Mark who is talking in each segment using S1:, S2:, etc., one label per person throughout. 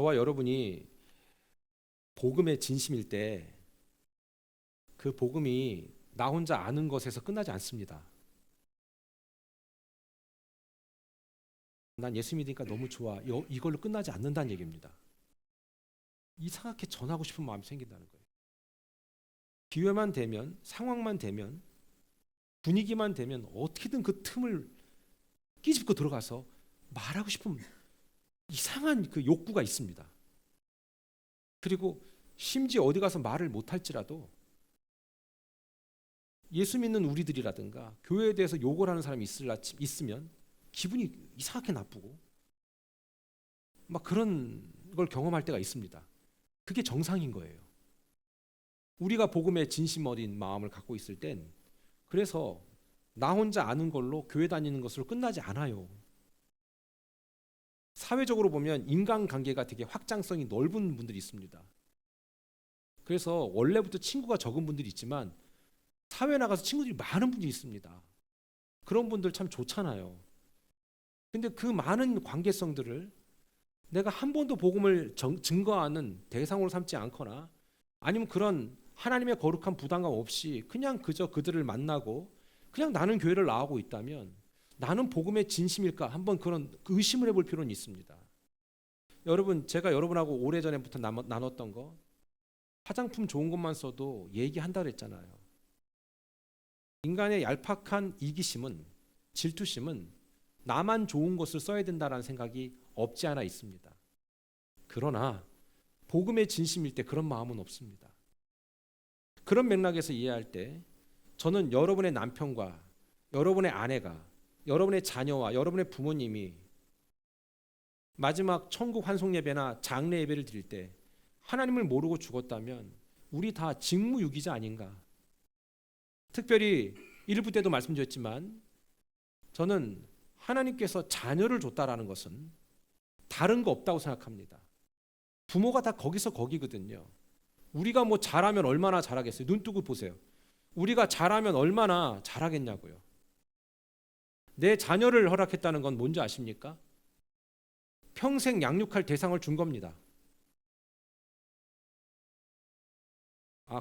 S1: 저와 여러분이 복음의 진심일 때 그 복음이 나 혼자 아는 것에서 끝나지 않습니다. 난 예수 믿으니까 너무 좋아. 이걸로 끝나지 않는다는 얘기입니다. 이상하게 전하고 싶은 마음이 생긴다는 거예요. 기회만 되면, 상황만 되면, 분위기만 되면 어떻게든 그 틈을 끼집고 들어가서 말하고 싶은 이상한 그 욕구가 있습니다. 그리고 심지어 어디 가서 말을 못할지라도 예수 믿는 우리들이라든가 교회에 대해서 욕을 하는 사람이 있으면 기분이 이상하게 나쁘고 막 그런 걸 경험할 때가 있습니다. 그게 정상인 거예요. 우리가 복음에 진심 어린 마음을 갖고 있을 땐 그래서 나 혼자 아는 걸로 교회 다니는 것으로 끝나지 않아요. 사회적으로 보면 인간관계가 되게 확장성이 넓은 분들이 있습니다. 그래서 원래부터 친구가 적은 분들이 있지만 사회에 나가서 친구들이 많은 분들이 있습니다. 그런 분들 참 좋잖아요. 근데 그 많은 관계성들을 내가 한 번도 복음을 증거하는 대상으로 삼지 않거나 아니면 그런 하나님의 거룩한 부담감 없이 그냥 그저 그들을 만나고 그냥 나는 교회를 나오고 있다면 나는 복음의 진심일까 한번 그런 의심을 해볼 필요는 있습니다. 여러분, 제가 여러분하고 오래전에부터 나눴던 거 화장품 좋은 것만 써도 얘기한다 그랬잖아요. 인간의 얄팍한 이기심은, 질투심은 나만 좋은 것을 써야 된다는 생각이 없지 않아 있습니다. 그러나 복음의 진심일 때 그런 마음은 없습니다. 그런 맥락에서 이해할 때 저는 여러분의 남편과 여러분의 아내가 여러분의 자녀와 여러분의 부모님이 마지막 천국 환송 예배나 장례 예배를 드릴 때 하나님을 모르고 죽었다면 우리 다 직무유기자 아닌가. 특별히 1부 때도 말씀드렸지만 저는 하나님께서 자녀를 줬다라는 것은 다른 거 없다고 생각합니다. 부모가 다 거기서 거기거든요. 우리가 뭐 잘하면 얼마나 잘하겠어요. 눈 뜨고 보세요. 우리가 잘하면 얼마나 잘하겠냐고요. 내 자녀를 허락했다는 건 뭔지 아십니까? 평생 양육할 대상을 준 겁니다.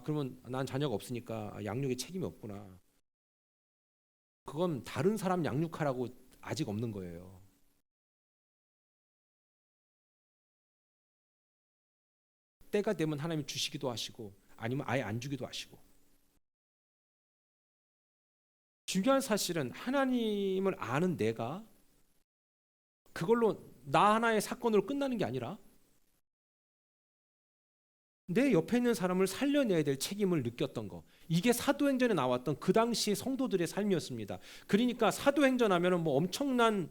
S1: 그러면 난 자녀가 없으니까 양육에 책임이 없구나. 그건 다른 사람 양육하라고 아직 없는 거예요. 때가 되면 하나님이 주시기도 하시고 아니면 아예 안 주기도 하시고. 중요한 사실은 하나님을 아는 내가 그걸로 나 하나의 사건으로 끝나는 게 아니라 내 옆에 있는 사람을 살려내야 될 책임을 느꼈던 거. 이게 사도행전에 나왔던 그 당시 성도들의 삶이었습니다. 그러니까 사도행전 하면은 뭐 엄청난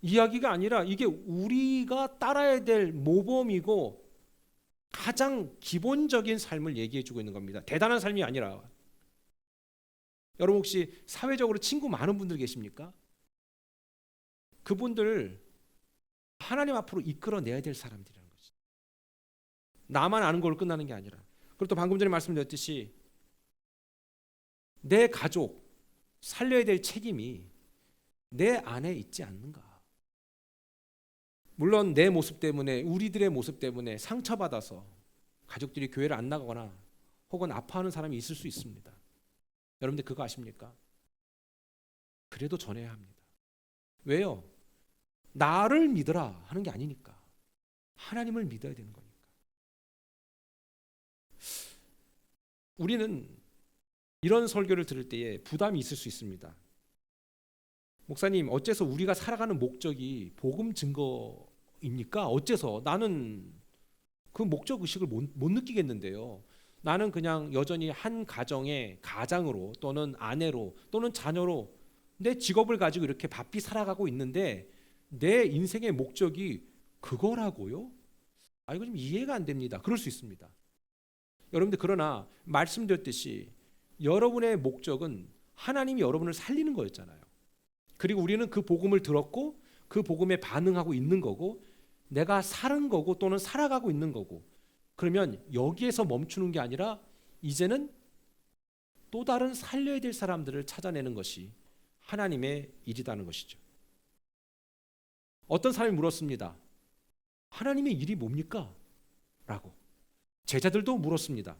S1: 이야기가 아니라 이게 우리가 따라야 될 모범이고 가장 기본적인 삶을 얘기해 주고 있는 겁니다. 대단한 삶이 아니라. 여러분 혹시 사회적으로 친구 많은 분들 계십니까? 그분들 하나님 앞으로 이끌어내야 될 사람들이라는 거죠. 나만 아는 걸로 끝나는 게 아니라. 그리고 또 방금 전에 말씀드렸듯이 내 가족 살려야 될 책임이 내 안에 있지 않는가. 물론 내 모습 때문에 우리들의 모습 때문에 상처받아서 가족들이 교회를 안 나가거나 혹은 아파하는 사람이 있을 수 있습니다. 여러분들 그거 아십니까? 그래도 전해야 합니다. 왜요? 나를 믿으라 하는 게 아니니까. 하나님을 믿어야 되는 거니까. 우리는 이런 설교를 들을 때에 부담이 있을 수 있습니다. 목사님, 어째서 우리가 살아가는 목적이 복음 증거입니까? 어째서? 나는 그 목적 의식을 못 느끼겠는데요. 나는 그냥 여전히 한 가정의 가장으로 또는 아내로 또는 자녀로 내 직업을 가지고 이렇게 바삐 살아가고 있는데 내 인생의 목적이 그거라고요? 이거 좀 이해가 안 됩니다. 그럴 수 있습니다. 여러분들 그러나 말씀드렸듯이 여러분의 목적은 하나님이 여러분을 살리는 거였잖아요. 그리고 우리는 그 복음을 들었고 그 복음에 반응하고 있는 거고 내가 사는 거고 또는 살아가고 있는 거고 그러면 여기에서 멈추는 게 아니라 이제는 또 다른 살려야 될 사람들을 찾아내는 것이 하나님의 일이라는 것이죠. 어떤 사람이 물었습니다. 하나님의 일이 뭡니까? 라고 제자들도 물었습니다.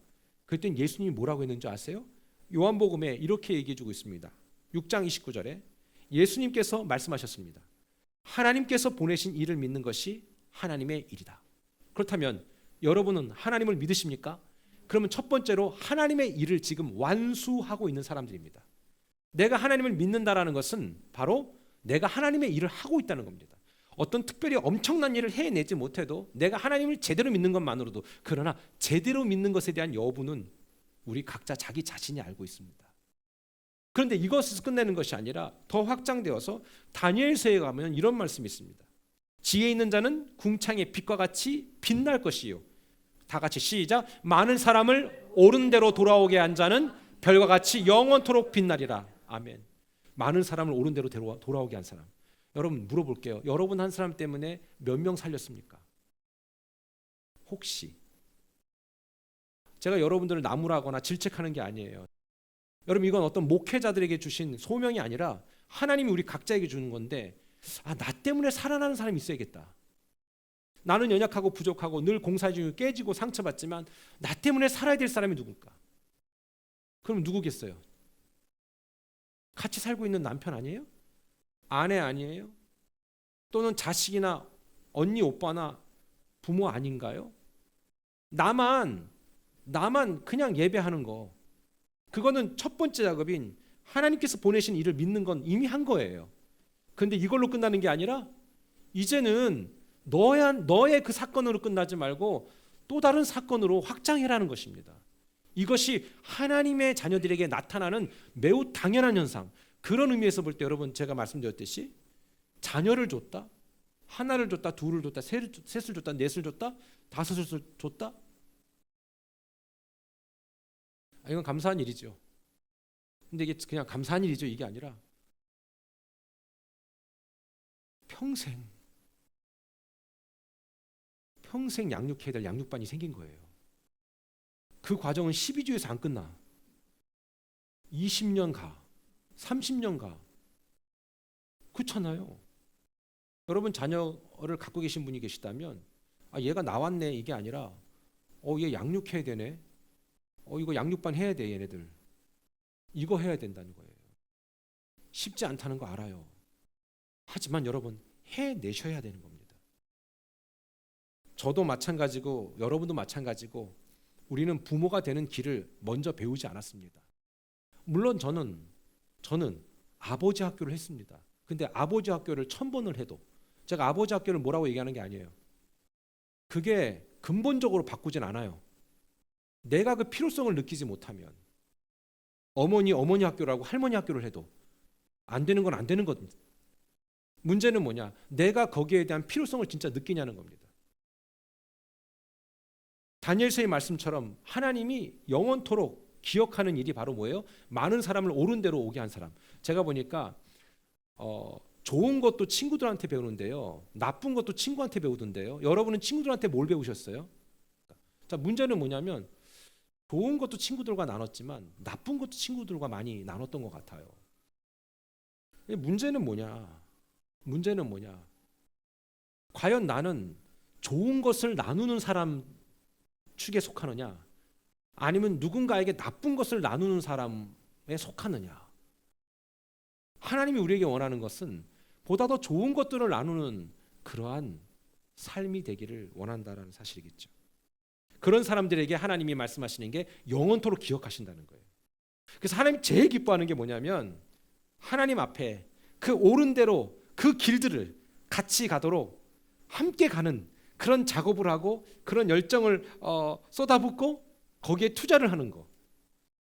S1: 그때 예수님이 뭐라고 했는지 아세요? 요한복음에 이렇게 얘기해 주고 있습니다. 6장 29절에 예수님께서 말씀하셨습니다. 하나님께서 보내신 이를 믿는 것이 하나님의 일이다. 그렇다면 여러분은 하나님을 믿으십니까? 그러면 첫 번째로 하나님의 일을 지금 완수하고 있는 사람들입니다. 내가 하나님을 믿는다라는 것은 바로 내가 하나님의 일을 하고 있다는 겁니다. 어떤 특별히 엄청난 일을 해내지 못해도 내가 하나님을 제대로 믿는 것만으로도, 그러나 제대로 믿는 것에 대한 여부는 우리 각자 자기 자신이 알고 있습니다. 그런데 이것에서 끝내는 것이 아니라 더 확장되어서 다니엘서에 가면 이런 말씀이 있습니다. 지혜 있는 자는 궁창의 빛과 같이 빛날 것이요. 다 같이 시작. 많은 사람을 옳은 대로 돌아오게 한 자는 별과 같이 영원토록 빛나리라. 아멘. 많은 사람을 옳은 대로 돌아오게 한 사람. 여러분 물어볼게요. 여러분 한 사람 때문에 몇 명 살렸습니까? 혹시 제가 여러분들을 나무라거나 질책하는 게 아니에요. 여러분 이건 어떤 목회자들에게 주신 소명이 아니라 하나님이 우리 각자에게 주는 건데, 나 때문에 살아나는 사람이 있어야겠다. 나는 연약하고 부족하고 늘 공사 중에 깨지고 상처받지만 나 때문에 살아야 될 사람이 누굴까? 그럼 누구겠어요? 같이 살고 있는 남편 아니에요? 아내 아니에요? 또는 자식이나 언니 오빠나 부모 아닌가요? 나만 그냥 예배하는 거, 그거는 첫 번째 작업인 하나님께서 보내신 일을 믿는 건 이미 한 거예요. 그런데 이걸로 끝나는 게 아니라 이제는 너의 그 사건으로 끝나지 말고 또 다른 사건으로 확장해라는 것입니다. 이것이 하나님의 자녀들에게 나타나는 매우 당연한 현상. 그런 의미에서 볼 때 여러분 제가 말씀드렸듯이 자녀를 줬다, 하나를 줬다, 둘을 줬다, 셋을 줬다, 넷을 줬다, 다섯을 줬다. 이건 감사한 일이죠. 근데 이게 그냥 감사한 일이죠. 이게 아니라 평생 양육해야 될 양육반이 생긴 거예요. 그 과정은 12주에서 안 끝나. 20년 가, 30년 가. 그렇잖아요. 여러분 자녀를 갖고 계신 분이 계시다면 얘가 나왔네 이게 아니라 얘 양육해야 되네. 이거 양육반 해야 돼 얘네들. 이거 해야 된다는 거예요. 쉽지 않다는 거 알아요. 하지만 여러분 해내셔야 되는 겁니다. 저도 마찬가지고 여러분도 마찬가지고 우리는 부모가 되는 길을 먼저 배우지 않았습니다. 물론 저는 아버지 학교를 했습니다. 근데 아버지 학교를 1000번을 해도 제가 아버지 학교를 뭐라고 얘기하는 게 아니에요. 그게 근본적으로 바꾸진 않아요. 내가 그 필요성을 느끼지 못하면 어머니 학교라고 할머니 학교를 해도 안 되는 건 안 되는 겁니다. 문제는 뭐냐? 내가 거기에 대한 필요성을 진짜 느끼냐는 겁니다. 다니엘서의 말씀처럼 하나님이 영원토록 기억하는 일이 바로 뭐예요? 많은 사람을 옳은 대로 오게 한 사람. 제가 보니까 좋은 것도 친구들한테 배우는데요, 나쁜 것도 친구한테 배우던데요. 여러분은 친구들한테 뭘 배우셨어요? 자, 문제는 뭐냐면 좋은 것도 친구들과 나눴지만 나쁜 것도 친구들과 많이 나눴던 것 같아요. 문제는 뭐냐? 과연 나는 좋은 것을 나누는 사람 축에 속하느냐, 아니면 누군가에게 나쁜 것을 나누는 사람에 속하느냐? 하나님이 우리에게 원하는 것은 보다 더 좋은 것들을 나누는 그러한 삶이 되기를 원한다라는 사실이겠죠. 그런 사람들에게 하나님이 말씀하시는 게 영원토록 기억하신다는 거예요. 그래서 하나님 제일 기뻐하는 게 뭐냐면 하나님 앞에 그 옳은 대로 그 길들을 같이 가도록 함께 가는 그런 작업을 하고 그런 열정을 쏟아붓고 거기에 투자를 하는 거.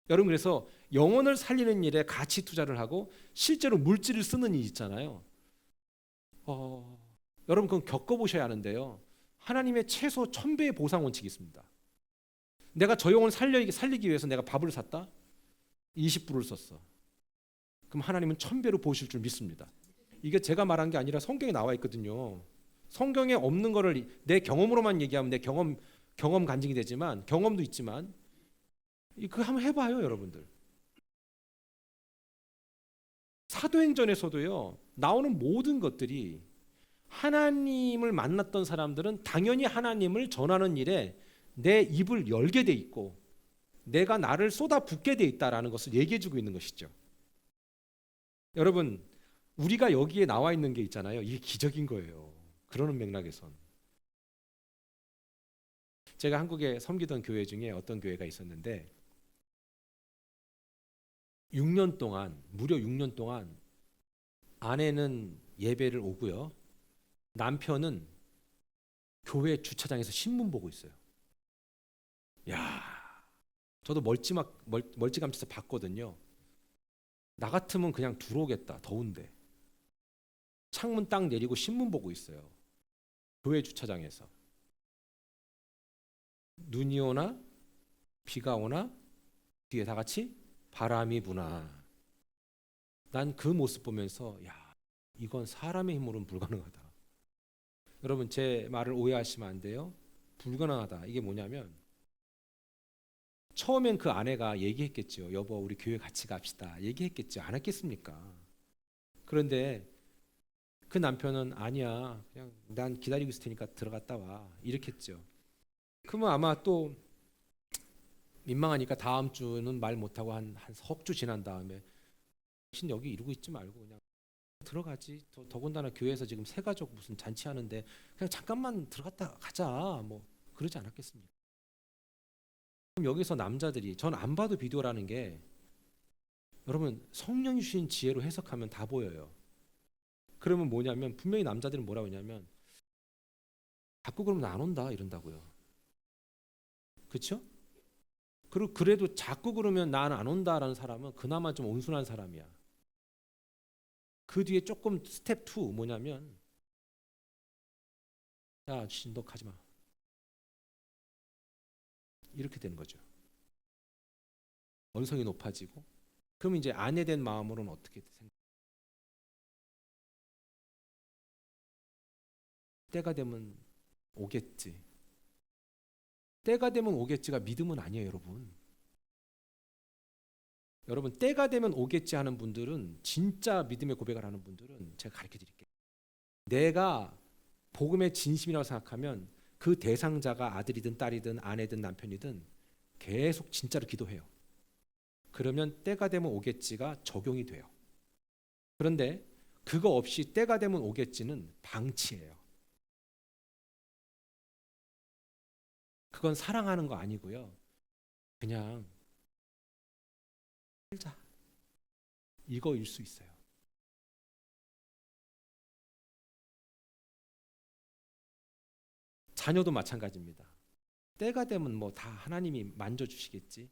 S1: 여러분 그래서 영혼을 살리는 일에 같이 투자를 하고 실제로 물질을 쓰는 일이 있잖아요. 여러분 그건 겪어보셔야 하는데요. 하나님의 최소 1000배의 보상 원칙이 있습니다. 내가 저 영혼을 살리기 위해서 내가 밥을 샀다? 20불을 썼어. 그럼 하나님은 1000배로 보실 줄 믿습니다. 이게 제가 말한 게 아니라 성경에 나와 있거든요. 성경에 없는 거를 내 경험으로만 얘기하면 내 경험 간증이 되지만, 경험도 있지만 그거 한번 해봐요 여러분들. 사도행전에서도요 나오는 모든 것들이 하나님을 만났던 사람들은 당연히 하나님을 전하는 일에 내 입을 열게 돼 있고 내가 나를 쏟아붓게 돼 있다라는 것을 얘기해 주고 있는 것이죠. 여러분, 우리가 여기에 나와 있는 게 있잖아요. 이게 기적인 거예요. 그러는 맥락에선. 제가 한국에 섬기던 교회 중에 어떤 교회가 있었는데 6년 동안, 무려 6년 동안 아내는 예배를 오고요. 남편은 교회 주차장에서 신문 보고 있어요. 야, 저도 멀찌감치서 봤거든요. 나 같으면 그냥 들어오겠다. 더운데. 창문 딱 내리고 신문 보고 있어요. 교회 주차장에서. 눈이 오나 비가 오나 뒤에 다 같이 바람이 부나. 난 그 모습 보면서 야, 이건 사람의 힘으로는 불가능하다. 여러분, 제 말을 오해하시면 안 돼요. 불가능하다. 이게 뭐냐면 처음엔 그 아내가 얘기했겠죠. 여보, 우리 교회 같이 갑시다. 얘기했겠죠. 안 했겠습니까? 그런데 그 남편은 아니야. 그냥 난 기다리고 있을 테니까 들어갔다 와. 이렇게 했죠. 그러면 아마 또 민망하니까 다음 주는 말 못하고 한 석 주 지난 다음에 당신 여기 이러고 있지 말고 그냥 들어가지. 더군다나 교회에서 지금 새 가족 무슨 잔치하는데 그냥 잠깐만 들어갔다 가자. 뭐 그러지 않았겠습니까? 그럼 여기서 남자들이 전 안 봐도 비디오라는 게 여러분 성령이 주신 지혜로 해석하면 다 보여요. 그러면 뭐냐면 분명히 남자들은 뭐라고 하냐면 자꾸 그러면 안 온다 이런다고요. 그렇죠? 그리고 그래도 자꾸 그러면 난 안 온다라는 사람은 그나마 좀 온순한 사람이야. 그 뒤에 조금 스텝 2 뭐냐면 야, 너 가지 마. 이렇게 되는 거죠. 언성이 높아지고 그럼 이제 아내 된 마음으로는 어떻게 생각? 때가 되면 오겠지. 때가 되면 오겠지가 믿음은 아니에요, 여러분. 여러분, 때가 되면 오겠지 하는 분들은 진짜 믿음의 고백을 하는 분들은 제가 가르쳐 드릴게요. 내가 복음의 진심이라고 생각하면 그 대상자가 아들이든 딸이든 아내든 남편이든 계속 진짜로 기도해요. 그러면 때가 되면 오겠지가 적용이 돼요. 그런데 그거 없이 때가 되면 오겠지는 방치예요. 그건 사랑하는 거 아니고요. 그냥 살자. 이거일 수 있어요. 자녀도 마찬가지입니다. 때가 되면 뭐 다 하나님이 만져주시겠지.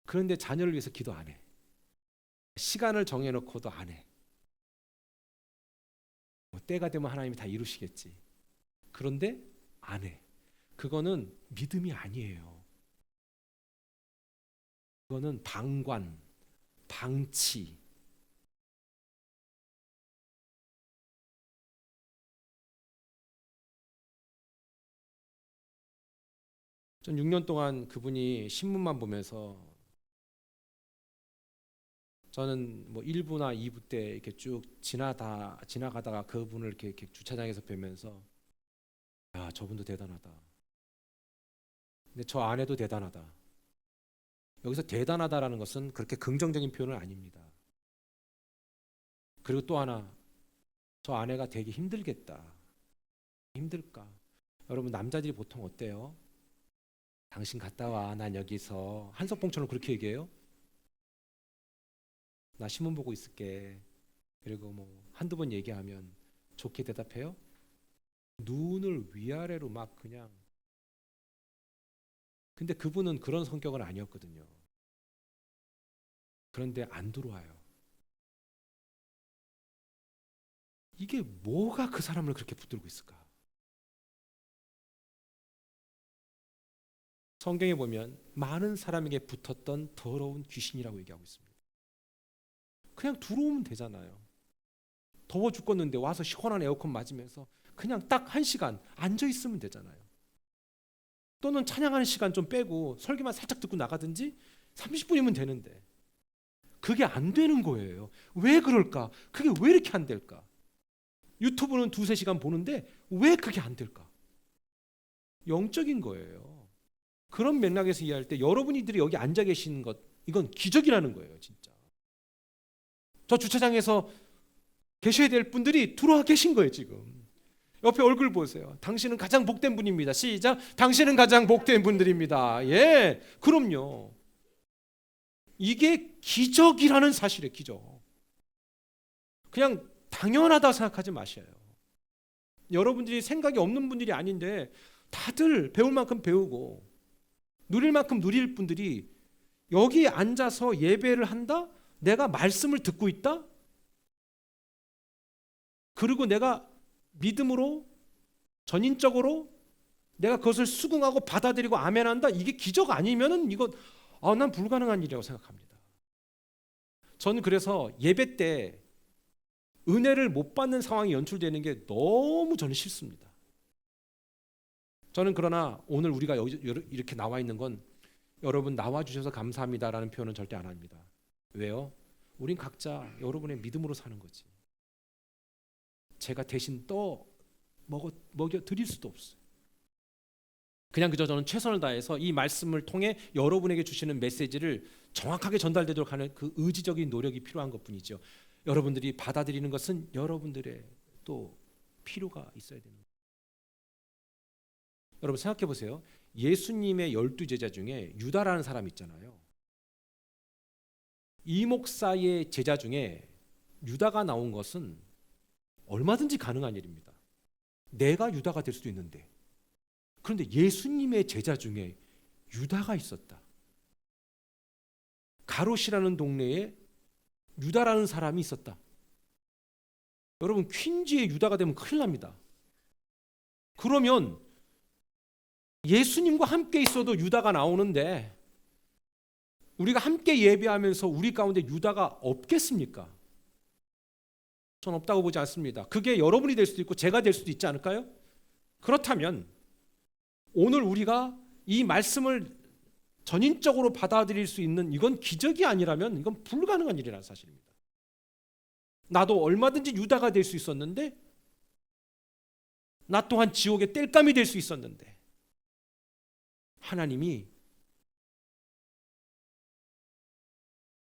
S1: 그런데 자녀를 위해서 기도 안 해. 시간을 정해놓고도 안 해. 뭐 때가 되면 하나님이 다 이루시겠지. 그런데 안 해. 그거는 믿음이 아니에요. 그거는 방관, 방치. 전 6년 동안 그분이 신문만 보면서 저는 뭐 1부나 2부 때 이렇게 쭉 지나가다가 그분을 이렇게 주차장에서 뵈면서 야, 저분도 대단하다. 근데 저 아내도 대단하다. 여기서 대단하다라는 것은 그렇게 긍정적인 표현은 아닙니다. 그리고 또 하나, 저 아내가 되게 힘들겠다. 힘들까? 여러분, 남자들이 보통 어때요? 당신 갔다 와. 난 여기서 한석봉처럼 그렇게 얘기해요. 나 신문 보고 있을게. 그리고 뭐 한두 번 얘기하면 좋게 대답해요. 눈을 위아래로 막 그냥. 근데 그분은 그런 성격은 아니었거든요. 그런데 안 들어와요. 이게 뭐가 그 사람을 그렇게 붙들고 있을까? 성경에 보면 많은 사람에게 붙었던 더러운 귀신이라고 얘기하고 있습니다. 그냥 들어오면 되잖아요. 더워 죽겠는데 와서 시원한 에어컨 맞으면서 그냥 딱 1시간 앉아 있으면 되잖아요. 또는 찬양하는 시간 좀 빼고 설교만 살짝 듣고 나가든지 30분이면 되는데 그게 안 되는 거예요. 왜 그럴까? 그게 왜 이렇게 안 될까? 유튜브는 두세 시간 보는데 왜 그게 안 될까? 영적인 거예요. 그런 맥락에서 이해할 때 여러분들이 여기 앉아 계시는 것, 이건 기적이라는 거예요, 진짜. 저 주차장에서 계셔야 될 분들이 들어와 계신 거예요, 지금. 옆에 얼굴 보세요. 당신은 가장 복된 분입니다. 시작. 당신은 가장 복된 분들입니다. 예, 그럼요. 이게 기적이라는 사실이에요, 기적. 그냥 당연하다 생각하지 마셔요. 여러분들이 생각이 없는 분들이 아닌데 다들 배울 만큼 배우고 누릴 만큼 누릴 분들이 여기 앉아서 예배를 한다? 내가 말씀을 듣고 있다? 그리고 내가 믿음으로 전인적으로 내가 그것을 수긍하고 받아들이고 아멘한다? 이게 기적 아니면은 이거 난 불가능한 일이라고 생각합니다. 저는 그래서 예배 때 은혜를 못 받는 상황이 연출되는 게 너무 저는 싫습니다. 저는 그러나 오늘 우리가 여기 이렇게 나와 있는 건 여러분 나와주셔서 감사합니다라는 표현은 절대 안 합니다. 왜요? 우린 각자 여러분의 믿음으로 사는 거지. 제가 대신 먹여 드릴 수도 없어요. 그냥 그저 저는 최선을 다해서 이 말씀을 통해 여러분에게 주시는 메시지를 정확하게 전달되도록 하는 그 의지적인 노력이 필요한 것뿐이죠. 여러분들이 받아들이는 것은 여러분들의 또 필요가 있어야 되는 거예요. 여러분 생각해 보세요. 예수님의 12제자 중에 유다라는 사람이 있잖아요. 이 목사의 제자 중에 유다가 나온 것은 얼마든지 가능한 일입니다. 내가 유다가 될 수도 있는데. 그런데 예수님의 제자 중에 유다가 있었다. 가롯이라는 동네에 유다라는 사람이 있었다. 여러분 퀸즈의 유다가 되면 큰일 납니다. 그러면 예수님과 함께 있어도 유다가 나오는데 우리가 함께 예배하면서 우리 가운데 유다가 없겠습니까? 전 없다고 보지 않습니다. 그게 여러분이 될 수도 있고 제가 될 수도 있지 않을까요? 그렇다면 오늘 우리가 이 말씀을 전인적으로 받아들일 수 있는 이건 기적이 아니라면 이건 불가능한 일이라는 사실입니다. 나도 얼마든지 유다가 될 수 있었는데 나 또한 지옥의 땔감이 될 수 있었는데 하나님이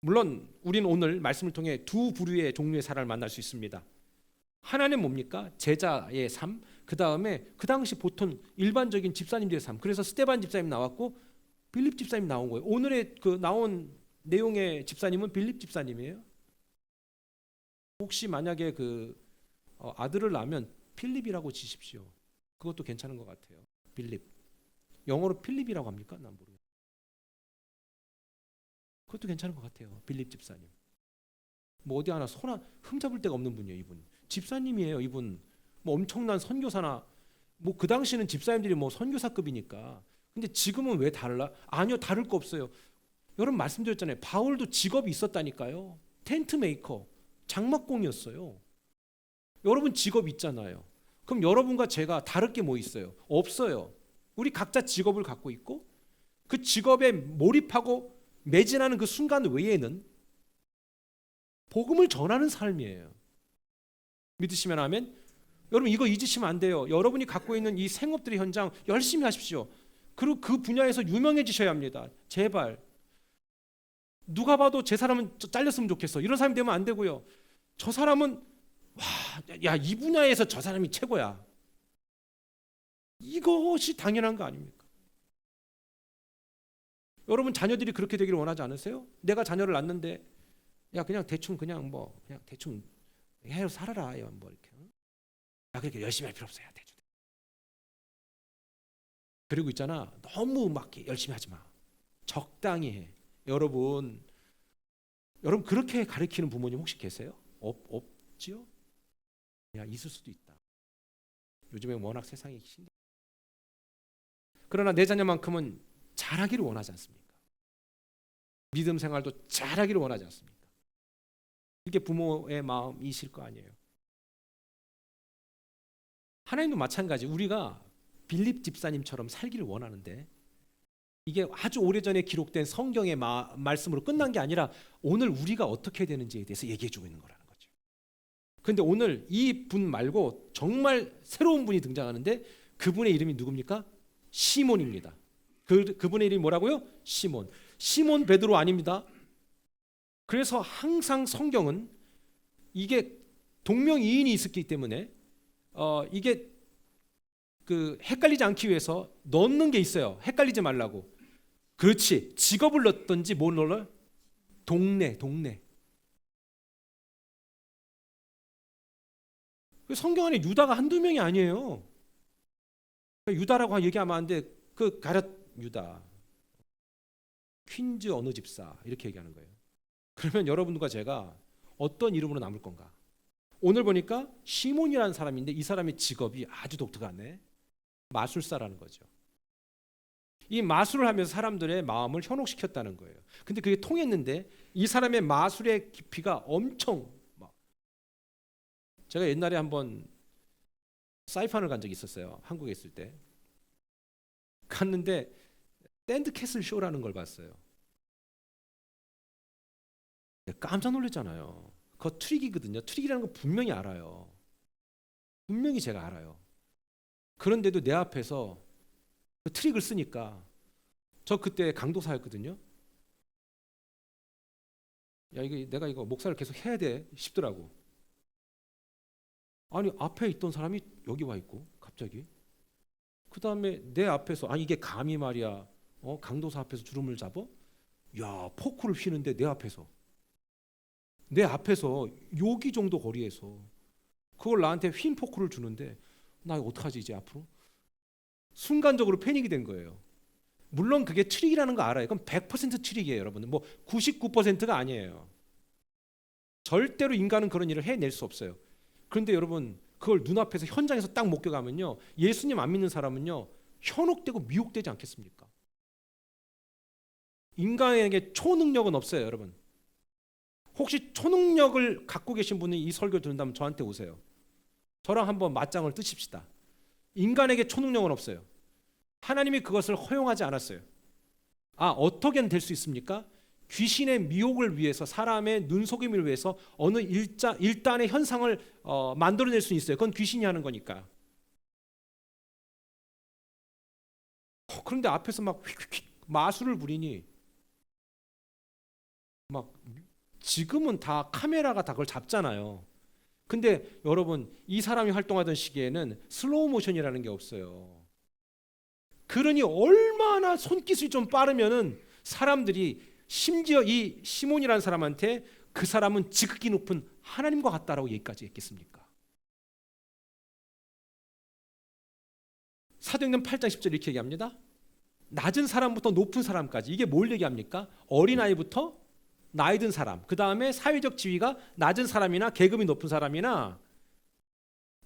S1: 물론 우리는 오늘 말씀을 통해 두 부류의 종류의 사람을 만날 수 있습니다. 하나는 뭡니까? 제자의 삶, 그 다음에 그 당시 보통 일반적인 집사님들의 삶. 그래서 스데반 집사님 나왔고 빌립 집사님 나온 거예요. 오늘의 그 나온 내용의 집사님은 빌립 집사님이에요. 혹시 만약에 그 아들을 낳으면 필립이라고 지십시오. 그것도 괜찮은 것 같아요. 빌립. 영어로 필립이라고 합니까? 난 모르겠어요. 그것도 괜찮은 것 같아요. 빌립 집사님. 뭐 어디 하나 흠잡을 데가 없는 분이에요. 이분 집사님이에요. 이분 뭐 엄청난 선교사나 뭐 그 당시는 집사님들이 뭐 선교사급이니까. 근데 지금은 왜 달라? 아니요, 다를 거 없어요. 여러분 말씀드렸잖아요. 바울도 직업이 있었다니까요. 텐트 메이커, 장막공이었어요. 여러분 직업 있잖아요. 그럼 여러분과 제가 다를 게 뭐 있어요? 없어요. 우리 각자 직업을 갖고 있고 그 직업에 몰입하고 매진하는 그 순간 외에는 복음을 전하는 삶이에요. 믿으시면 아멘. 여러분 이거 잊으시면 안 돼요. 여러분이 갖고 있는 이 생업들의 현장 열심히 하십시오. 그리고 그 분야에서 유명해지셔야 합니다. 제발. 누가 봐도 제 사람은 잘렸으면 좋겠어. 이런 사람이 되면 안 되고요. 저 사람은 이 분야에서 저 사람이 최고야. 이것이 당연한 거 아닙니까? 여러분 자녀들이 그렇게 되기를 원하지 않으세요? 내가 자녀를 낳는데 그냥 대충 그냥 대충 해서 살아라. 뭐 이렇게. 그렇게 열심히 할 필요 없어요. 대충. 그리고 있잖아. 너무 막 열심히 하지 마. 적당히 해. 여러분 그렇게 가르치는 부모님 혹시 계세요? 없지요? 있을 수도 있다. 요즘에 워낙 세상이 신기. 그러나 내 자녀만큼은 잘하기를 원하지 않습니까? 믿음 생활도 잘하기를 원하지 않습니까? 이게 부모의 마음이실 거 아니에요. 하나님도 마찬가지. 우리가 빌립 집사님처럼 살기를 원하는데 이게 아주 오래전에 기록된 성경의 말씀으로 끝난 게 아니라 오늘 우리가 어떻게 되는지에 대해서 얘기해 주고 있는 거라는 거죠. 근데 오늘 이 분 말고 정말 새로운 분이 등장하는데 그분의 이름이 누굽니까? 시몬입니다. 그분의 이름이 뭐라고요? 시몬. 시몬 베드로 아닙니다. 그래서 항상 성경은 이게 동명이인이 있었기 때문에 이게 그 헷갈리지 않기 위해서 넣는 게 있어요. 헷갈리지 말라고. 그렇지. 직업을 넣든지 뭘 넣어요? 동네. 성경 안에 유다가 한두 명이 아니에요. 유다라고 얘기하면 안 돼. 그 가룟 유다, 퀸즈 어느 집사 이렇게 얘기하는 거예요. 그러면 여러분과 제가 어떤 이름으로 남을 건가? 오늘 보니까 시몬이라는 사람인데 이 사람의 직업이 아주 독특하네. 마술사라는 거죠. 이 마술을 하면서 사람들의 마음을 현혹시켰다는 거예요. 근데 그게 통했는데 이 사람의 마술의 깊이가 엄청 제가 옛날에 한번 사이판을 간 적이 있었어요. 한국에 있을 때. 갔는데 샌드캐슬 쇼라는 걸 봤어요. 깜짝 놀랐잖아요. 그거 트릭이거든요. 트릭이라는 거 분명히 알아요. 분명히 제가 알아요. 그런데도 내 앞에서 그 트릭을 쓰니까 저 그때 강도사였거든요. 야 이게 내가 이거 목사를 계속 해야 돼 싶더라고. 아니 앞에 있던 사람이 여기 와 있고 갑자기 그 다음에 내 앞에서 아니 이게 감히 말이야 강도사 앞에서 주름을 잡어? 야 포크를 휘는데 내 앞에서 여기 정도 거리에서 그걸 나한테 휜 포크를 주는데 나 이거 어떡하지 이제 앞으로? 순간적으로 패닉이 된 거예요. 물론 그게 트릭이라는 거 알아요. 그건 100% 트릭이에요 여러분. 뭐 99%가 아니에요. 절대로 인간은 그런 일을 해낼 수 없어요. 그런데 여러분 그걸 눈앞에서 현장에서 딱 목격하면요 예수님 안 믿는 사람은요 현혹되고 미혹되지 않겠습니까? 인간에게 초능력은 없어요 여러분. 혹시 초능력을 갖고 계신 분이 이 설교를 듣는다면 저한테 오세요. 저랑 한번 맞짱을 뜨십시다. 인간에게 초능력은 없어요. 하나님이 그것을 허용하지 않았어요. 어떻게는 될 수 있습니까? 귀신의 미혹을 위해서 사람의 눈속임을 위해서 어느 일단의 현상을 만들어낼 수 있어요. 그건 귀신이 하는 거니까. 그런데 앞에서 막 휙휙 마술을 부리니 막 지금은 다 카메라가 다 그걸 잡잖아요. 근데 여러분 이 사람이 활동하던 시기에는 슬로우 모션이라는 게 없어요. 그러니 얼마나 손기술이 좀 빠르면은 사람들이 심지어 이 시몬이라는 사람한테 그 사람은 지극히 높은 하나님과 같다라고 얘기까지 했겠습니까? 사도행전 8장 10절 이렇게 얘기합니다. 낮은 사람부터 높은 사람까지 이게 뭘 얘기합니까? 어린아이부터 나이 든 사람, 그 다음에 사회적 지위가 낮은 사람이나 계급이 높은 사람이나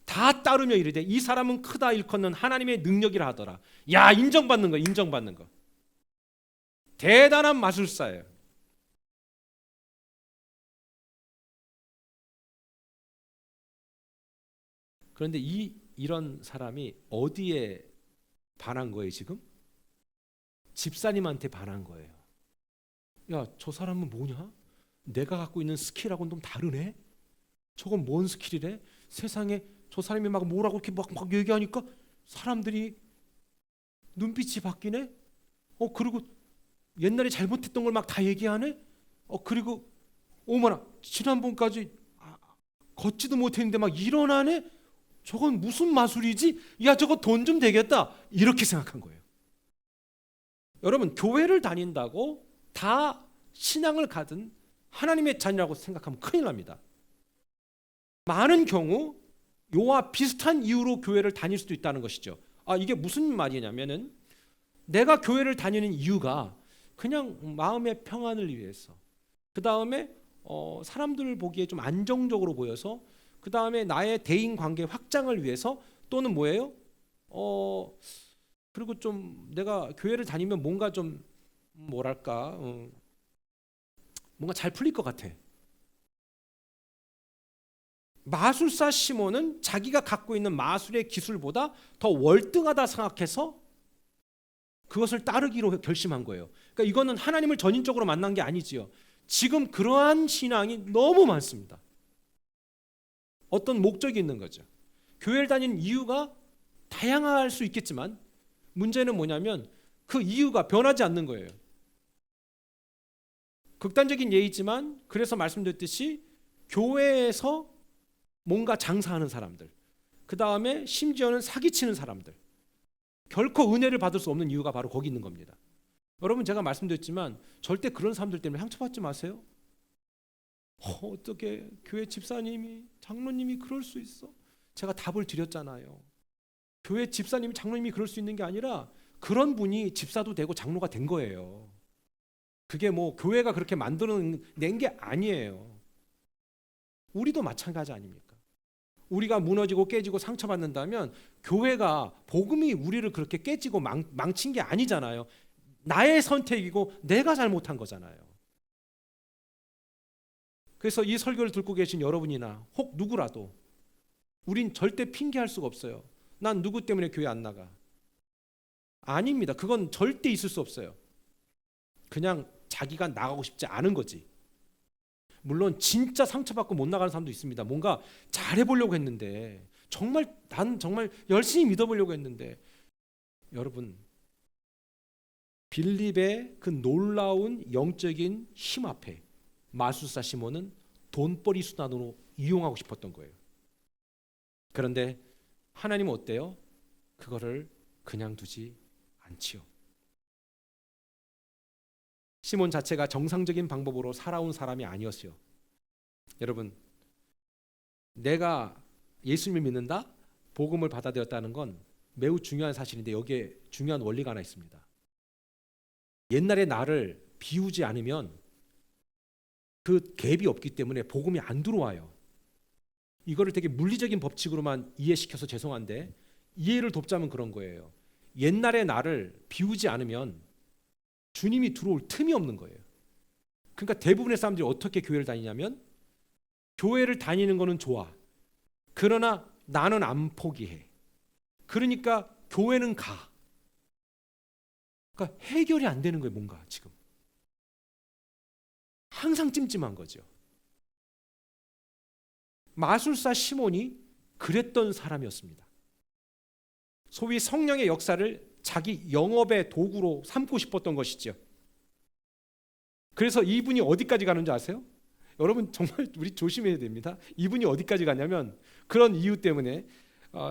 S1: 다 따르며 이르되 이 사람은 크다 일컫는 하나님의 능력이라 하더라. 야 인정받는 거. 대단한 마술사예요. 그런데 이런 사람이 어디에 반한 거예요 지금? 집사님한테 반한 거예요. 야, 저 사람은 뭐냐? 내가 갖고 있는 스킬하고는 좀 다르네? 저건 뭔 스킬이래? 세상에 저 사람이 막 뭐라고 이렇게 막 얘기하니까 사람들이 눈빛이 바뀌네? 그리고 옛날에 잘못했던 걸 막 다 얘기하네? 그리고 어머나 지난번까지 걷지도 못했는데 막 일어나네? 저건 무슨 마술이지? 야 저거 돈 좀 되겠다 이렇게 생각한 거예요. 여러분 교회를 다닌다고 다 신앙을 가든 하나님의 자녀라고 생각하면 큰일 납니다. 많은 경우 요와 비슷한 이유로 교회를 다닐 수도 있다는 것이죠. 이게 무슨 말이냐면은 내가 교회를 다니는 이유가 그냥 마음의 평안을 위해서, 그 다음에 사람들을 보기에 좀 안정적으로 보여서, 그 다음에 나의 대인 관계 확장을 위해서, 또는 뭐예요? 그리고 좀 내가 교회를 다니면 뭔가 좀 뭐랄까 뭔가 잘 풀릴 것 같아. 마술사 시몬은 자기가 갖고 있는 마술의 기술보다 더 월등하다 생각해서 그것을 따르기로 결심한 거예요. 그러니까 이거는 하나님을 전인적으로 만난 게 아니지요. 지금 그러한 신앙이 너무 많습니다. 어떤 목적이 있는 거죠. 교회를 다니는 이유가 다양할 수 있겠지만 문제는 뭐냐면 그 이유가 변하지 않는 거예요. 극단적인 예이지만 그래서 말씀드렸듯이 교회에서 뭔가 장사하는 사람들, 그 다음에 심지어는 사기치는 사람들, 결코 은혜를 받을 수 없는 이유가 바로 거기 있는 겁니다. 여러분, 제가 말씀드렸지만 절대 그런 사람들 때문에 상처받지 마세요. 어떻게 교회 집사님이, 장로님이 그럴 수 있어? 제가 답을 드렸잖아요. 교회 집사님이, 장로님이 그럴 수 있는 게 아니라 그런 분이 집사도 되고 장로가 된 거예요. 그게 뭐 교회가 그렇게 만들어낸 게 아니에요. 우리도 마찬가지 아닙니까? 우리가 무너지고 깨지고 상처받는다면 교회가, 복음이 우리를 그렇게 깨지고 망친 게 아니잖아요. 나의 선택이고 내가 잘못한 거잖아요. 그래서 이 설교를 듣고 계신 여러분이나 혹 누구라도 우린 절대 핑계할 수가 없어요. 난 누구 때문에 교회 안 나가. 아닙니다. 그건 절대 있을 수 없어요. 그냥 자기가 나가고 싶지 않은 거지. 물론 진짜 상처받고 못 나가는 사람도 있습니다. 뭔가 잘해보려고 했는데, 난 정말 열심히 믿어보려고 했는데. 여러분, 빌립의 그 놀라운 영적인 힘 앞에 마술사 시몬은 돈벌이 수단으로 이용하고 싶었던 거예요. 그런데 하나님은 어때요? 그거를 그냥 두지 않지요. 시몬 자체가 정상적인 방법으로 살아온 사람이 아니었어요. 여러분, 내가 예수님을 믿는다, 복음을 받아들였다는 건 매우 중요한 사실인데 여기에 중요한 원리가 하나 있습니다. 옛날의 나를 비우지 않으면 그 갭이 없기 때문에 복음이 안 들어와요. 이거를 되게 물리적인 법칙으로만 이해시켜서 죄송한데 이해를 돕자면 그런 거예요. 옛날의 나를 비우지 않으면 주님이 들어올 틈이 없는 거예요. 그러니까 대부분의 사람들이 어떻게 교회를 다니냐면, 교회를 다니는 거는 좋아. 그러나 나는 안 포기해. 그러니까 교회는 가. 그러니까 해결이 안 되는 거예요. 뭔가 지금 항상 찜찜한 거죠. 마술사 시몬이 그랬던 사람이었습니다. 소위 성령의 역사를 자기 영업의 도구로 삼고 싶었던 것이죠. 그래서 이분이 어디까지 가는지 아세요? 여러분, 정말 우리 조심해야 됩니다. 이분이 어디까지 가냐면, 그런 이유 때문에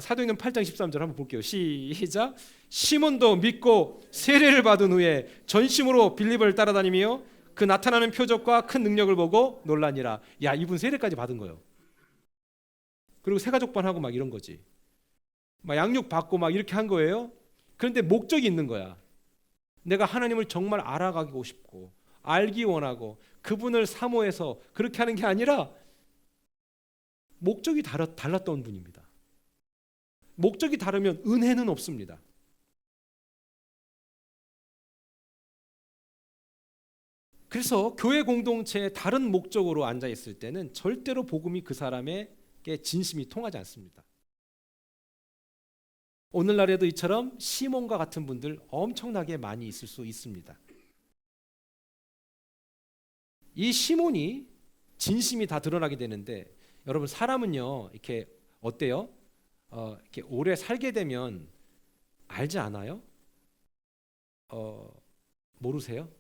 S1: 사도행전 8장 13절 한번 볼게요. 시작. 시몬도 믿고 세례를 받은 후에 전심으로 빌립을 따라다니며 그 나타나는 표적과 큰 능력을 보고 놀라니라. 야, 이분 세례까지 받은 거예요. 그리고 새가족반하고 막 이런 거지. 막 양육 받고 막 이렇게 한 거예요. 그런데 목적이 있는 거야. 내가 하나님을 정말 알아가고 싶고 알기 원하고 그분을 사모해서 그렇게 하는 게 아니라 목적이 달랐던 분입니다. 목적이 다르면 은혜는 없습니다. 그래서 교회 공동체에 다른 목적으로 앉아 있을 때는 절대로 복음이 그 사람에게 진심이 통하지 않습니다. 오늘날에도 이처럼 시몬과 같은 분들 엄청나게 많이 있을 수 있습니다. 이 시몬이 진심이 다 드러나게 되는데, 여러분, 사람은요 이렇게 어때요? 이렇게 오래 살게 되면 알지 않아요? 모르세요?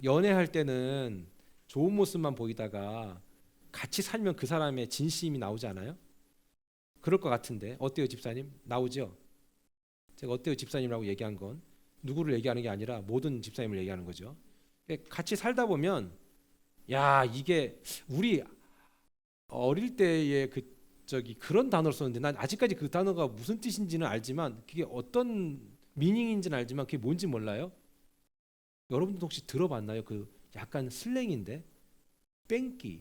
S1: 연애할 때는 좋은 모습만 보이다가 같이 살면 그 사람의 진심이 나오지 않아요? 그럴 것 같은데 어때요, 집사님? 나오죠? 제가 어때요, 집사님이라고 얘기한 건 누구를 얘기하는 게 아니라 모든 집사님을 얘기하는 거죠. 같이 살다 보면, 야, 이게 우리 어릴 때의 그런 단어를 썼는데 난 아직까지 그 단어가 무슨 뜻인지는 알지만 그게 어떤 미닝인지는 알지만 그게 뭔지 몰라요. 여러분도 혹시 들어봤나요? 그 약간 슬랭인데 뺑기,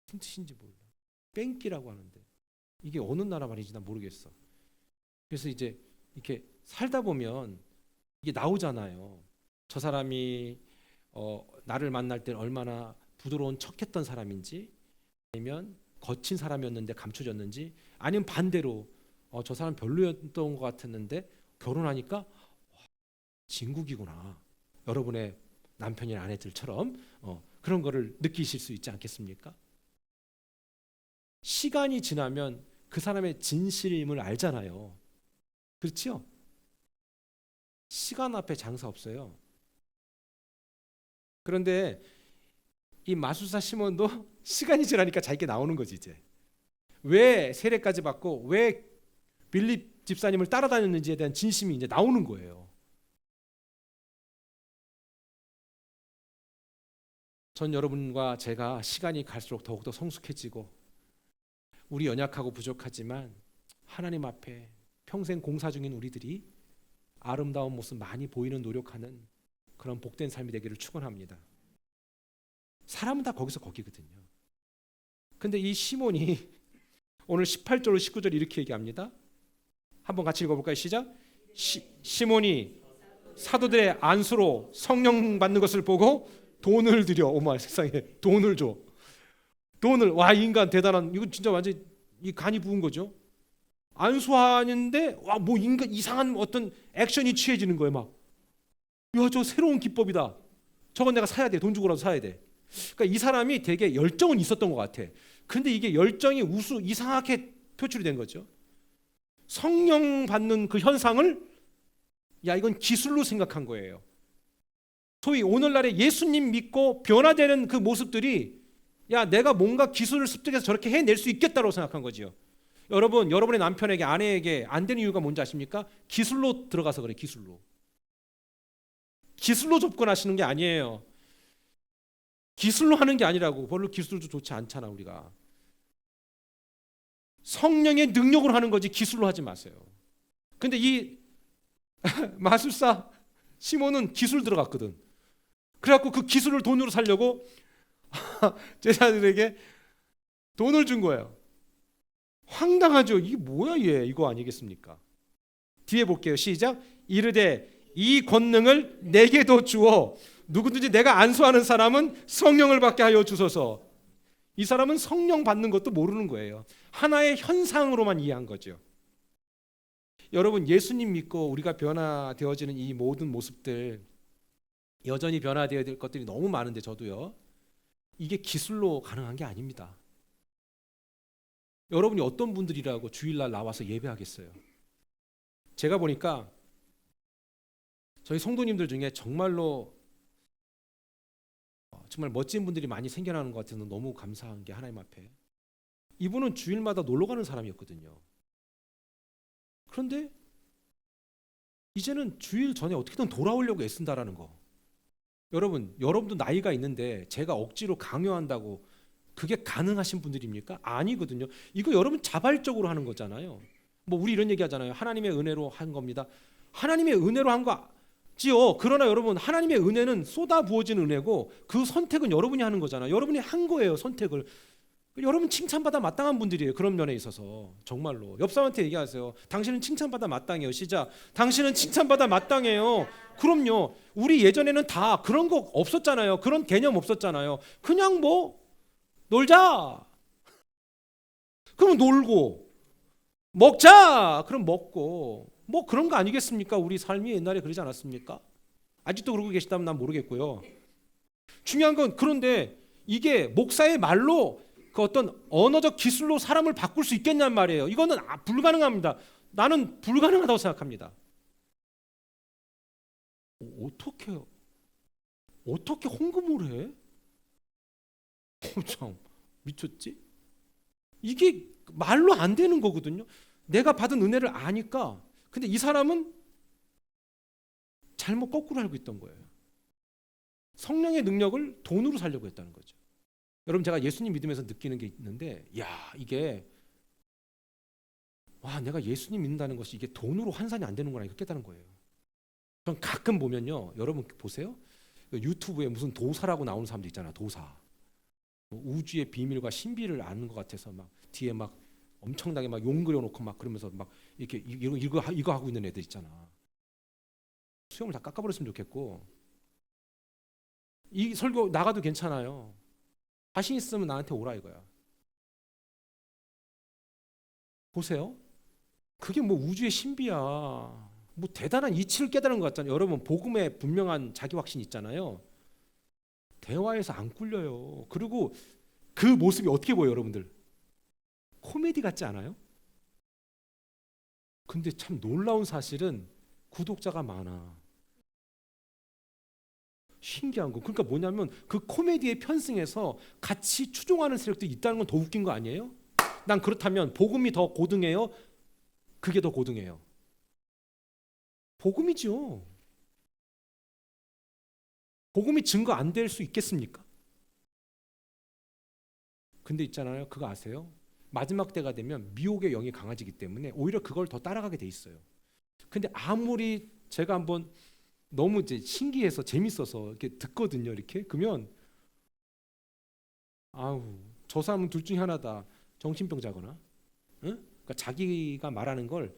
S1: 무슨 뜻인지 몰라. 뺑기라고 하는데 이게 어느 나라 말인지 난 모르겠어. 그래서 이제 이렇게 살다 보면 이게 나오잖아요. 저 사람이 나를 만날 때 얼마나 부드러운 척했던 사람인지, 아니면 거친 사람이었는데 감춰졌는지, 아니면 반대로 저 사람 별로였던 것 같았는데 결혼하니까 와, 진국이구나. 여러분의 남편이나 아내들처럼 그런 거를 느끼실 수 있지 않겠습니까? 시간이 지나면 그 사람의 진실임을 알잖아요. 그렇죠? 시간 앞에 장사 없어요. 그런데 이 마술사 시몬도 시간이 지나니까 자기가 나오는 거지 이제. 왜 세례까지 받고 왜 빌립 집사님을 따라다녔는지에 대한 진심이 이제 나오는 거예요. 전 여러분과 제가 시간이 갈수록 더욱더 성숙해지고 우리 연약하고 부족하지만 하나님 앞에 평생 공사 중인 우리들이 아름다운 모습 많이 보이는 노력하는 그런 복된 삶이 되기를 축원합니다. 사람은 다 거기서 거기거든요. 근데 이 시몬이 오늘 18절로 19절 이렇게 얘기합니다. 한번 같이 읽어볼까요? 시작. 시몬이 사도들의 안수로 성령 받는 것을 보고 돈을 들여, 어머 세상에 돈을 줘. 돈을, 와, 이 인간 대단한, 이거 진짜 완전 이 간이 부은 거죠. 안수하는데 와, 뭐 인간 이상한 어떤 액션이 취해지는 거예요. 막, 야, 저 새로운 기법이다. 저건 내가 사야 돼. 돈 주고라도 사야 돼. 그러니까 이 사람이 되게 열정은 있었던 것 같아. 근데 이게 열정이 이상하게 표출이 된 거죠. 성령 받는 그 현상을 야, 이건 기술로 생각한 거예요. 소위 오늘날에 예수님 믿고 변화되는 그 모습들이 야, 내가 뭔가 기술을 습득해서 저렇게 해낼 수 있겠다고 생각한 거지요. 여러분, 여러분의 남편에게 아내에게 안 되는 이유가 뭔지 아십니까? 기술로 들어가서 그래. 기술로 접근하시는 게 아니에요. 기술로 하는 게 아니라고. 별로 기술도 좋지 않잖아 우리가. 성령의 능력으로 하는 거지 기술로 하지 마세요. 근데 이 마술사 시몬은 기술 들어갔거든. 그래갖고 그 기술을 돈으로 살려고 제자들에게 돈을 준 거예요. 황당하죠. 이게 뭐야 얘, 이거 아니겠습니까? 뒤에 볼게요. 시작. 이르되 이 권능을 내게도 주어 누구든지 내가 안수하는 사람은 성령을 받게 하여 주소서. 이 사람은 성령 받는 것도 모르는 거예요. 하나의 현상으로만 이해한 거죠. 여러분, 예수님 믿고 우리가 변화되어지는 이 모든 모습들, 여전히 변화되어야 될 것들이 너무 많은데 저도요, 이게 기술로 가능한 게 아닙니다. 여러분이 어떤 분들이라고 주일날 나와서 예배하겠어요? 제가 보니까 저희 성도님들 중에 정말 멋진 분들이 많이 생겨나는 것 같아서 너무 감사한 게 하나님 앞에, 이분은 주일마다 놀러 가는 사람이었거든요. 그런데 이제는 주일 전에 어떻게든 돌아오려고 애쓴다라는 거. 여러분도 나이가 있는데 제가 억지로 강요한다고 그게 가능하신 분들입니까? 아니거든요. 이거 여러분 자발적으로 하는 거잖아요. 뭐 우리 이런 얘기 하잖아요. 하나님의 은혜로 한 겁니다. 하나님의 은혜로 한 거지요. 그러나 여러분, 하나님의 은혜는 쏟아 부어진 은혜고 그 선택은 여러분이 하는 거잖아요. 여러분이 한 거예요, 선택을. 여러분 칭찬받아 마땅한 분들이에요. 그런 면에 있어서 정말로. 옆 사람한테 얘기하세요. 당신은 칭찬받아 마땅해요. 시작. 당신은 칭찬받아 마땅해요. 그럼요. 우리 예전에는 다 그런 거 없었잖아요. 그런 개념 없었잖아요. 그냥 뭐 놀자. 그럼 놀고, 먹자. 그럼 먹고, 뭐 그런 거 아니겠습니까? 우리 삶이 옛날에 그러지 않았습니까? 아직도 그러고 계시다면 난 모르겠고요. 중요한 건, 그런데 이게 목사의 말로 그 어떤 언어적 기술로 사람을 바꿀 수 있겠냔 말이에요. 이거는 불가능합니다. 나는 불가능하다고 생각합니다. 어떻게 헌금을 해? 참 미쳤지? 이게 말로 안 되는 거거든요. 내가 받은 은혜를 아니까. 근데 이 사람은 잘못 거꾸로 알고 있던 거예요. 성령의 능력을 돈으로 살려고 했다는 거죠. 여러분, 제가 예수님 믿으면서 느끼는 게 있는데, 이게 내가 예수님 믿는다는 것이 이게 돈으로 환산이 안 되는구나, 이거 깨달은 거예요. 전 가끔 보면요, 여러분 보세요. 유튜브에 무슨 도사라고 나오는 사람들 있잖아. 도사. 우주의 비밀과 신비를 아는 것 같아서 막 뒤에 막 엄청나게 막 용 그려놓고 막 그러면서 막 이렇게 이거 하고 있는 애들 있잖아. 수염을 다 깎아버렸으면 좋겠고. 이 설교 나가도 괜찮아요. 자신 있으면 나한테 오라 이거야. 보세요. 그게 뭐 우주의 신비야. 뭐 대단한 이치를 깨달은 것 같잖아요. 여러분, 복음에 분명한 자기 확신이 있잖아요. 대화에서 안 꿀려요. 그리고 그 모습이 어떻게 보여요, 여러분들? 코미디 같지 않아요? 근데 참 놀라운 사실은 구독자가 많아. 신기한 거. 그러니까 뭐냐면 그 코미디에 편승해서 같이 추종하는 세력도 있다는 건 더 웃긴 거 아니에요? 난 그렇다면 복음이 더 고등해요? 그게 더 고등해요? 복음이죠. 복음이 증거 안 될 수 있겠습니까? 근데 있잖아요. 그거 아세요? 마지막 때가 되면 미혹의 영이 강해지기 때문에 오히려 그걸 더 따라가게 돼 있어요. 근데 아무리 제가 한번 너무 이제 신기해서 재밌어서 이렇게 듣거든요. 이렇게 그러면 아우 저 사람은 둘 중에 하나다. 정신병자거나, 응? 그러니까 자기가 말하는 걸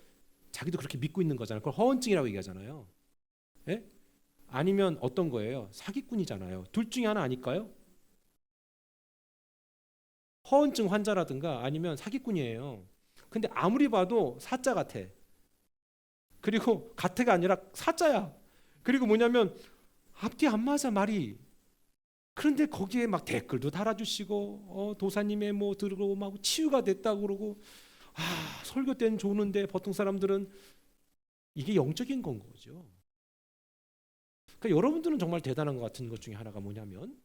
S1: 자기도 그렇게 믿고 있는 거잖아요. 그걸 허언증이라고 얘기하잖아요. 예? 아니면 어떤 거예요? 사기꾼이잖아요. 둘 중에 하나 아닐까요? 허언증 환자라든가 아니면 사기꾼이에요. 근데 아무리 봐도 사자 같아. 그리고 같아가 아니라 사자야. 그리고 뭐냐면 앞뒤 안 맞아 말이. 그런데 거기에 막 댓글도 달아주시고 도사님의 뭐 들고 막 치유가 됐다고 그러고 설교 때는 좋은데 보통 사람들은 이게 영적인 건 거죠. 그러니까 여러분들은 정말 대단한 것 같은 것 중에 하나가 뭐냐면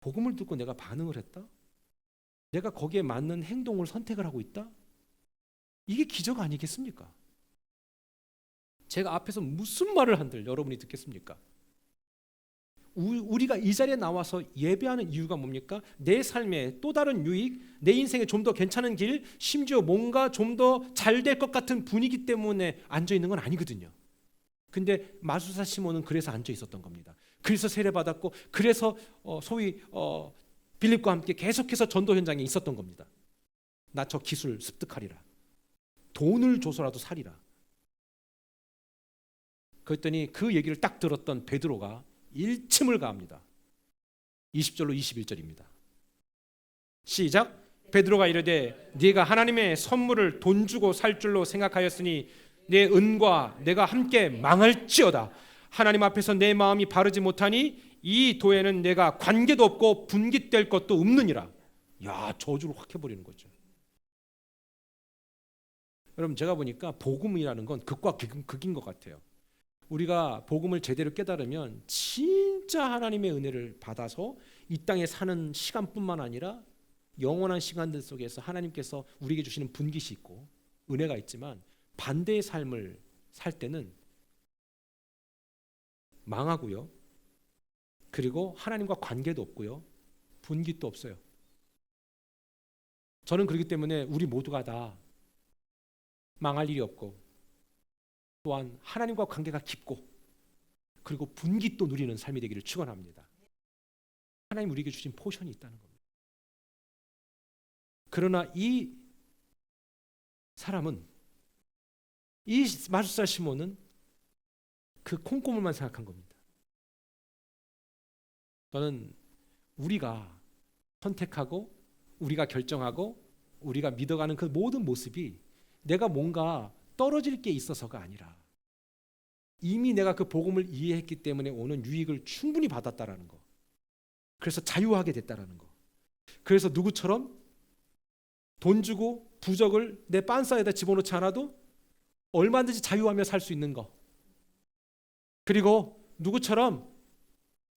S1: 복음을 듣고 내가 반응을 했다. 내가 거기에 맞는 행동을 선택을 하고 있다. 이게 기적 아니겠습니까? 제가 앞에서 무슨 말을 한들 여러분이 듣겠습니까? 우리가 이 자리에 나와서 예배하는 이유가 뭡니까? 내 삶에 또 다른 유익, 내 인생에 좀 더 괜찮은 길, 심지어 뭔가 좀 더 잘 될 것 같은 분위기 때문에 앉아 있는 건 아니거든요. 근데 마술사 시몬은 그래서 앉아 있었던 겁니다. 그래서 세례받았고 그래서 소위 빌립과 함께 계속해서 전도 현장에 있었던 겁니다. 나 저 기술 습득하리라. 돈을 줘서라도 살이라. 그랬더니 그 얘기를 딱 들었던 베드로가 일침을 가합니다. 20절로 21절입니다. 시작. 베드로가 이르되 네가 하나님의 선물을 돈 주고 살 줄로 생각하였으니 내 은과 내가 함께 망할지어다. 하나님 앞에서 내 마음이 바르지 못하니 이 도에는 내가 관계도 없고 분깃될 것도 없느니라. 야, 저주를 확 해버리는 거죠. 여러분 제가 보니까 복음이라는 건 극과 극인 것 같아요. 우리가 복음을 제대로 깨달으면 진짜 하나님의 은혜를 받아서 이 땅에 사는 시간뿐만 아니라 영원한 시간들 속에서 하나님께서 우리에게 주시는 분깃이 있고 은혜가 있지만 반대의 삶을 살 때는 망하고요. 그리고 하나님과 관계도 없고요. 분깃도 없어요. 저는 그렇기 때문에 우리 모두가 다 망할 일이 없고 또한 하나님과 관계가 깊고 그리고 분깃도 누리는 삶이 되기를 축원합니다. 하나님 우리에게 주신 포션이 있다는 겁니다. 그러나 이 사람은 이 마술사 시몬은 그 콩고물만 생각한 겁니다. 저는 우리가 선택하고 우리가 결정하고 우리가 믿어가는 그 모든 모습이 내가 뭔가 떨어질 게 있어서가 아니라 이미 내가 그 복음을 이해했기 때문에 오는 유익을 충분히 받았다라는 거. 그래서 자유하게 됐다라는 거. 그래서 누구처럼 돈 주고 부적을 내 빤싸에다 집어넣지 않아도 얼마든지 자유하며 살 수 있는 거. 그리고 누구처럼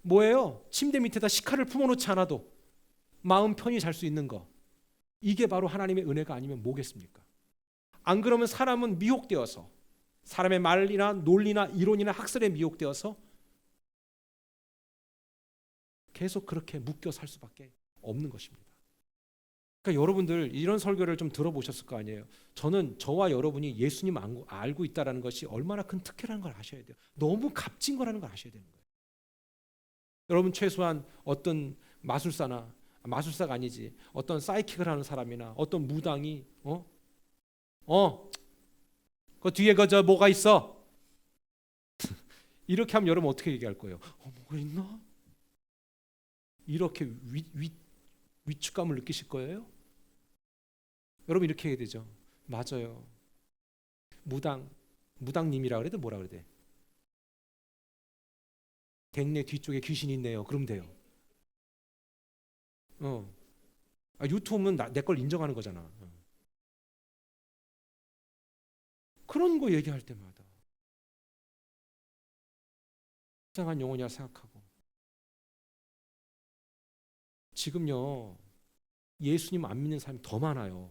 S1: 뭐예요? 침대 밑에다 시카를 품어놓지 않아도 마음 편히 잘 수 있는 거. 이게 바로 하나님의 은혜가 아니면 뭐겠습니까? 안 그러면 사람은 미혹되어서 사람의 말이나 논리나 이론이나 학설에 미혹되어서 계속 그렇게 묶여 살 수밖에 없는 것입니다. 그러니까 여러분들 이런 설교를 좀 들어보셨을 거 아니에요. 저는 저와 여러분이 예수님 알고 있다는 것이 얼마나 큰 특혜라는 걸 아셔야 돼요. 너무 값진 거라는 걸 아셔야 되는 거예요. 여러분 최소한 어떤 마술사가 아니지 어떤 사이킥을 하는 사람이나 어떤 무당이 그 뒤에 그저 뭐가 있어? 이렇게 하면 여러분 어떻게 얘기할 거예요? 뭐가 있나? 이렇게 위축감을 느끼실 거예요? 여러분 이렇게 해야 되죠. 맞아요. 무당님이라 그래도 뭐라 그래야 돼? 댁내 뒤쪽에 귀신이 있네요. 그럼 돼요. 유튜브는 내 걸 인정하는 거잖아. 그런 거 얘기할 때마다 이상한 영혼이라 생각하고, 지금요 예수님 안 믿는 사람이 더 많아요.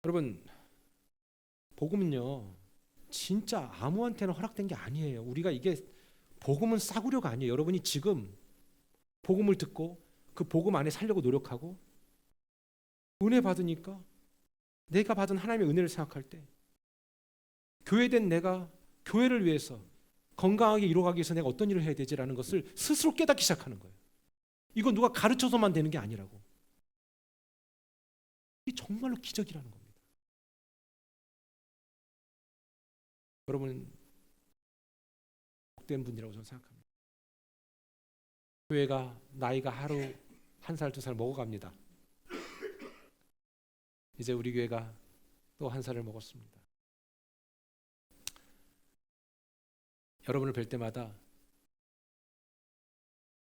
S1: 여러분, 복음은요 진짜 아무한테나 허락된 게 아니에요. 우리가 이게 복음은 싸구려가 아니에요. 여러분이 지금 복음을 듣고 그 복음 안에 살려고 노력하고 은혜 받으니까, 내가 받은 하나님의 은혜를 생각할 때 교회된 내가 교회를 위해서 건강하게 이루어가기 위해서 내가 어떤 일을 해야 되지라는 것을 스스로 깨닫기 시작하는 거예요. 이건 누가 가르쳐서만 되는 게 아니라고. 이게 정말로 기적이라는 겁니다. 여러분 복된 분이라고 저는 생각합니다. 교회가 나이가 하루 한 살, 두 살 먹어갑니다. 이제 우리 교회가 또 한 살을 먹었습니다. 여러분을 뵐 때마다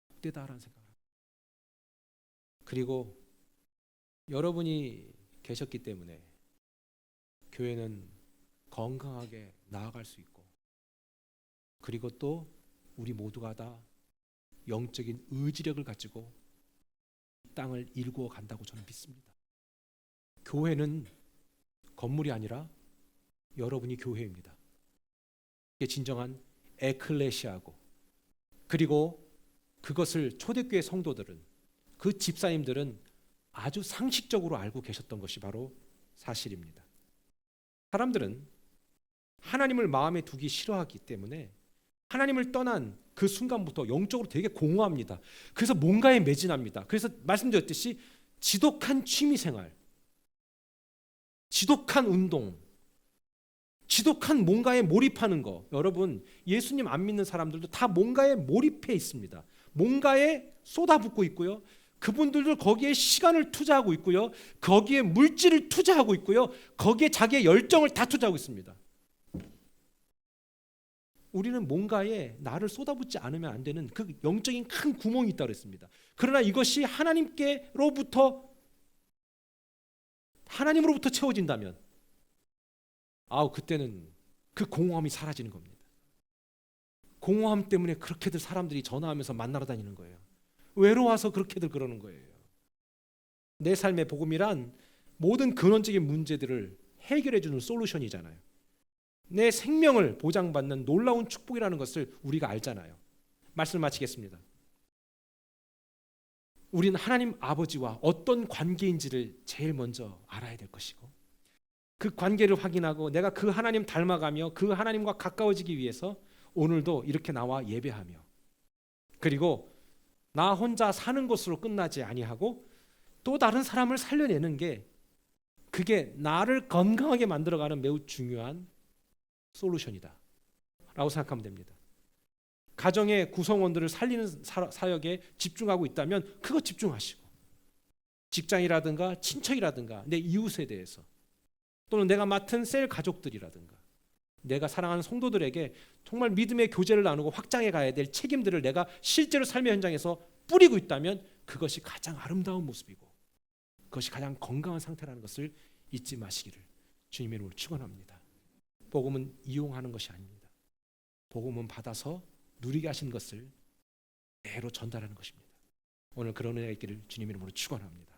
S1: 복되다라는 생각을 합니다. 그리고 여러분이 계셨기 때문에 교회는 건강하게 나아갈 수 있고, 그리고 또 우리 모두가 다 영적인 의지력을 가지고 이 땅을 일구어 간다고 저는 믿습니다. 교회는 건물이 아니라 여러분이 교회입니다. 이게 진정한 에클레시아고, 그리고 그것을 초대교회 성도들은, 그 집사님들은 아주 상식적으로 알고 계셨던 것이 바로 사실입니다. 사람들은 하나님을 마음에 두기 싫어하기 때문에 하나님을 떠난 그 순간부터 영적으로 되게 공허합니다. 그래서 뭔가에 매진합니다. 그래서 말씀드렸듯이 지독한 취미생활, 지독한 운동, 지독한 뭔가에 몰입하는 거. 여러분, 예수님 안 믿는 사람들도 다 뭔가에 몰입해 있습니다. 뭔가에 쏟아붓고 있고요. 그분들도 거기에 시간을 투자하고 있고요. 거기에 물질을 투자하고 있고요. 거기에 자기의 열정을 다 투자하고 있습니다. 우리는 뭔가에 나를 쏟아붓지 않으면 안 되는 그 영적인 큰 구멍이 있다고 했습니다. 그러나 이것이 하나님으로부터 채워진다면, 그때는 그 공허함이 사라지는 겁니다. 공허함 때문에 그렇게들 사람들이 전화하면서 만나러 다니는 거예요. 외로워서 그렇게들 그러는 거예요. 내 삶의 복음이란 모든 근원적인 문제들을 해결해 주는 솔루션이잖아요. 내 생명을 보장받는 놀라운 축복이라는 것을 우리가 알잖아요. 말씀을 마치겠습니다. 우리는 하나님 아버지와 어떤 관계인지를 제일 먼저 알아야 될 것이고, 그 관계를 확인하고 내가 그 하나님 닮아가며 그 하나님과 가까워지기 위해서 오늘도 이렇게 나와 예배하며, 그리고 나 혼자 사는 것으로 끝나지 아니하고 또 다른 사람을 살려내는 게, 그게 나를 건강하게 만들어가는 매우 중요한 솔루션이다 라고 생각하면 됩니다. 가정의 구성원들을 살리는 사역에 집중하고 있다면 그거 집중하시고, 직장이라든가 친척이라든가 내 이웃에 대해서, 또는 내가 맡은 셀 가족들이라든가 내가 사랑하는 성도들에게 정말 믿음의 교제를 나누고 확장해 가야 될 책임들을 내가 실제로 삶의 현장에서 뿌리고 있다면 그것이 가장 아름다운 모습이고 그것이 가장 건강한 상태라는 것을 잊지 마시기를 주님의 이름으로 축원합니다. 복음은 이용하는 것이 아닙니다. 복음은 받아서 누리게 하신 것을 그대로 전달하는 것입니다. 오늘 그런 은혜가 있기를 주님의 이름으로 축원합니다.